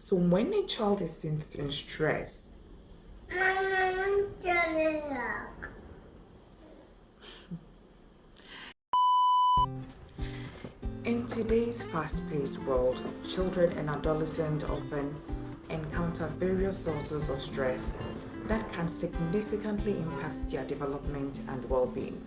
So when a child is in stress, in today's fast-paced world, children and adolescents often encounter various sources of stress that can significantly impact their development and well-being.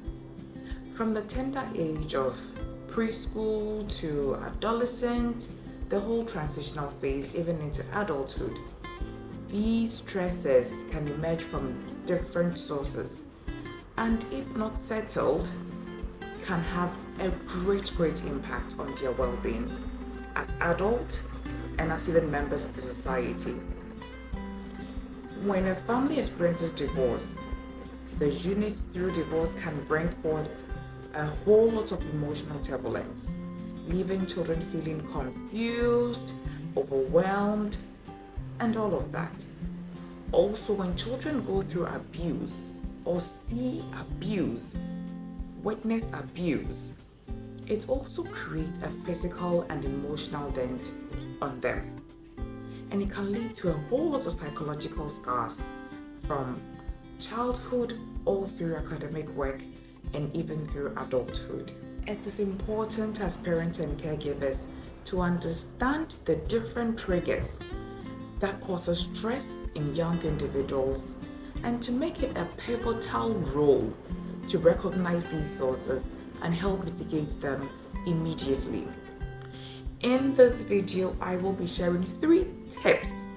From the tender age of preschool to adolescent, the whole transitional phase, even into adulthood, these stresses can emerge from different sources and, if not settled, can have a great impact on their well-being as adults and as even members of the society. When a family experiences divorce, the units through divorce can bring forth a whole lot of emotional turbulence, leaving children feeling confused, overwhelmed, and all of that. Also, when children go through abuse or see abuse, witness abuse, it also creates a physical and emotional dent on them. And it can lead to a whole lot of psychological scars from childhood all through academic work and even through adulthood. It is important as parents and caregivers to understand the different triggers that causes stress in young individuals and to make it a pivotal role to recognize these sources and help mitigate them immediately. In this video, I will be sharing 3 tips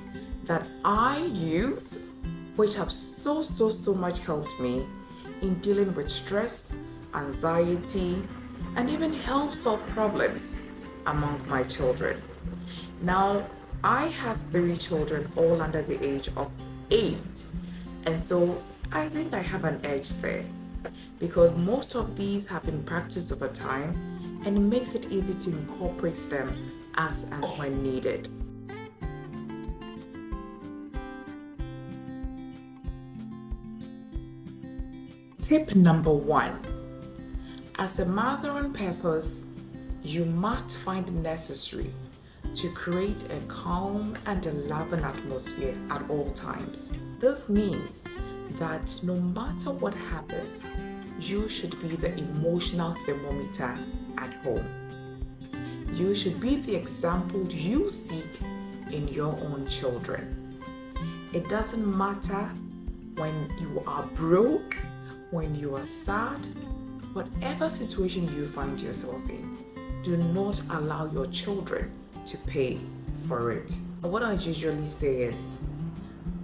that I use, which have so much helped me in dealing with stress, anxiety, and even help solve problems among my children. Now, I have 3 children, all under the age of 8, and so I think I have an edge there, because most of these have been practiced over time and it makes it easy to incorporate them as and when needed. Tip number 1. As a mother on purpose, you must find it necessary to create a calm and a loving atmosphere at all times. This means that no matter what happens, you should be the emotional thermometer at home. You should be the example you seek in your own children. It doesn't matter when you are broke, when you are sad, whatever situation you find yourself in, do not allow your children to pay for it. What I usually say is,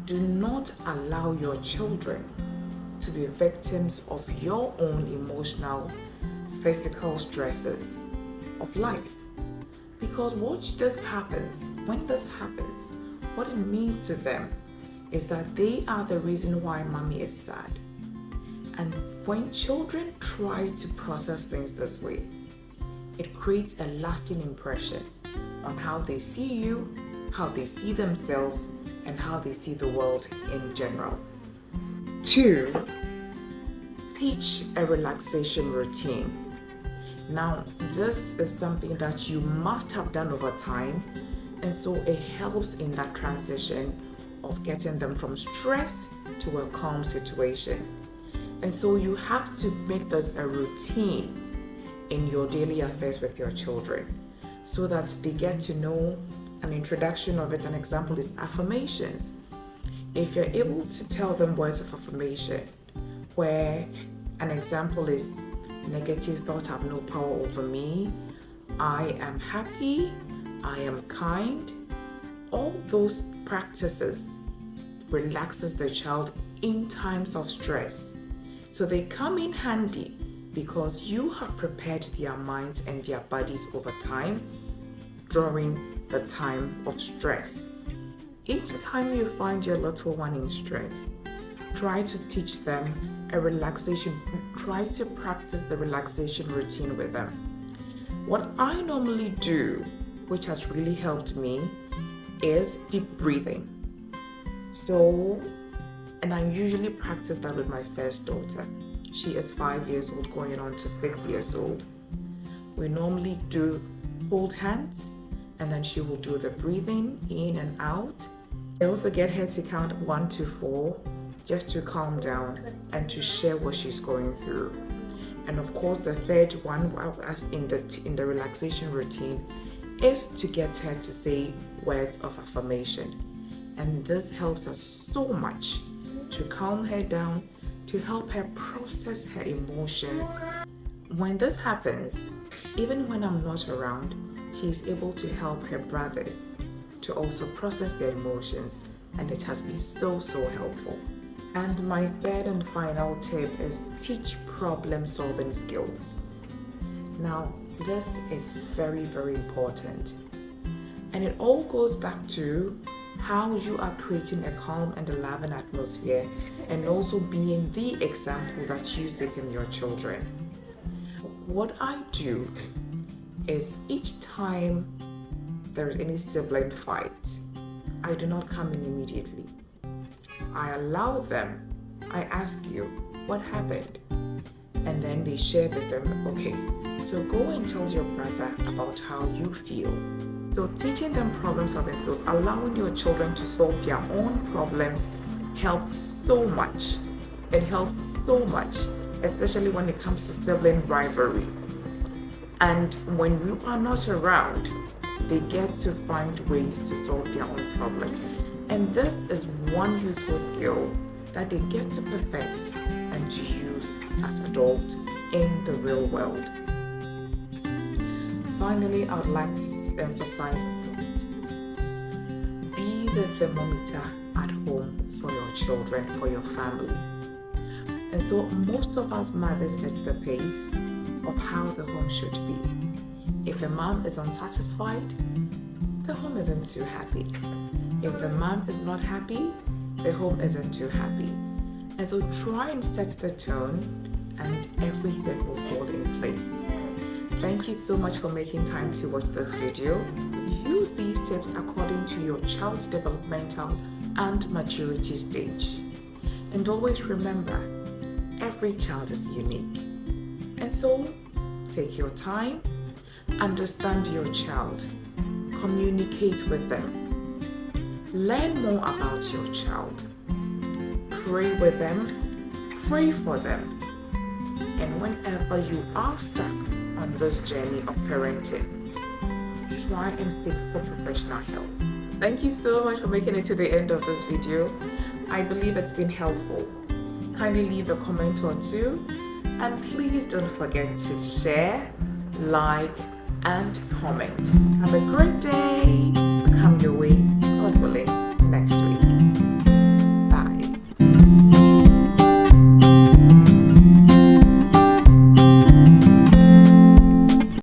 do not allow your children to be victims of your own emotional, physical stresses of life. Because when this happens, what it means to them is that they are the reason why mommy is sad. And when children try to process things this way, it creates a lasting impression on how they see you, how they see themselves, and how they see the world in general. 2, teach a relaxation routine. Now, this is something that you must have done over time, and so it helps in that transition of getting them from stress to a calm situation. And so you have to make this a routine in your daily affairs with your children so that they get to know an introduction of it. An example is affirmations. If you're able to tell them words of affirmation, where an example is, negative thoughts have no power over me, I am happy, I am kind, all those practices relaxes the child in times of stress. So they come in handy because you have prepared their minds and their bodies over time during the time of stress. Each time you find your little one in stress, try to teach them a relaxation. Try to practice the relaxation routine with them. What I normally do, which has really helped me, is deep breathing. And I usually practice that with my first daughter. She is 5 years old, going on to 6 years old. We normally do hold hands and then she will do the breathing in and out. I also get her to count 1 to 4 just to calm down and to share what she's going through. And of course, the third one, as in the relaxation routine, is to get her to say words of affirmation. And this helps us so much to calm her down, to help her process her emotions. When this happens, even when I'm not around, she is able to help her brothers to also process their emotions, and it has been so helpful. And my third and final tip is teach problem-solving skills. Now, this is very important, and it all goes back to how you are creating a calm and a loving atmosphere, and also being the example that you seek in your children. What I do is each time there is any sibling fight, I do not come in immediately. I allow them. I ask you, what happened? And then they share this. Okay, so go and tell your brother about how you feel. So teaching them problem-solving skills, allowing your children to solve their own problems helps so much. It helps so much, especially when it comes to sibling rivalry. And when you are not around, they get to find ways to solve their own problem. And this is one useful skill that they get to perfect and to use as adults in the real world. Finally, I would like to emphasize this point. Be the thermometer at home for your children, for your family. And so most of us mothers set the pace of how the home should be. If a mom is unsatisfied, the home isn't too happy. If the mom is not happy, the home isn't too happy. And so try and set the tone, and everything will fall in place. Thank you so much for making time to watch this video. Use these tips according to your child's developmental and maturity stage. And always remember, every child is unique. And so, take your time, understand your child, communicate with them, learn more about your child, pray with them, pray for them, and whenever you are stuck on this journey of parenting, try and seek for professional help. Thank you so much for making it to the end of this video. I believe it's been helpful. Kindly leave a comment or two, and please don't forget to share, like, and comment. Have a great day. Come your way.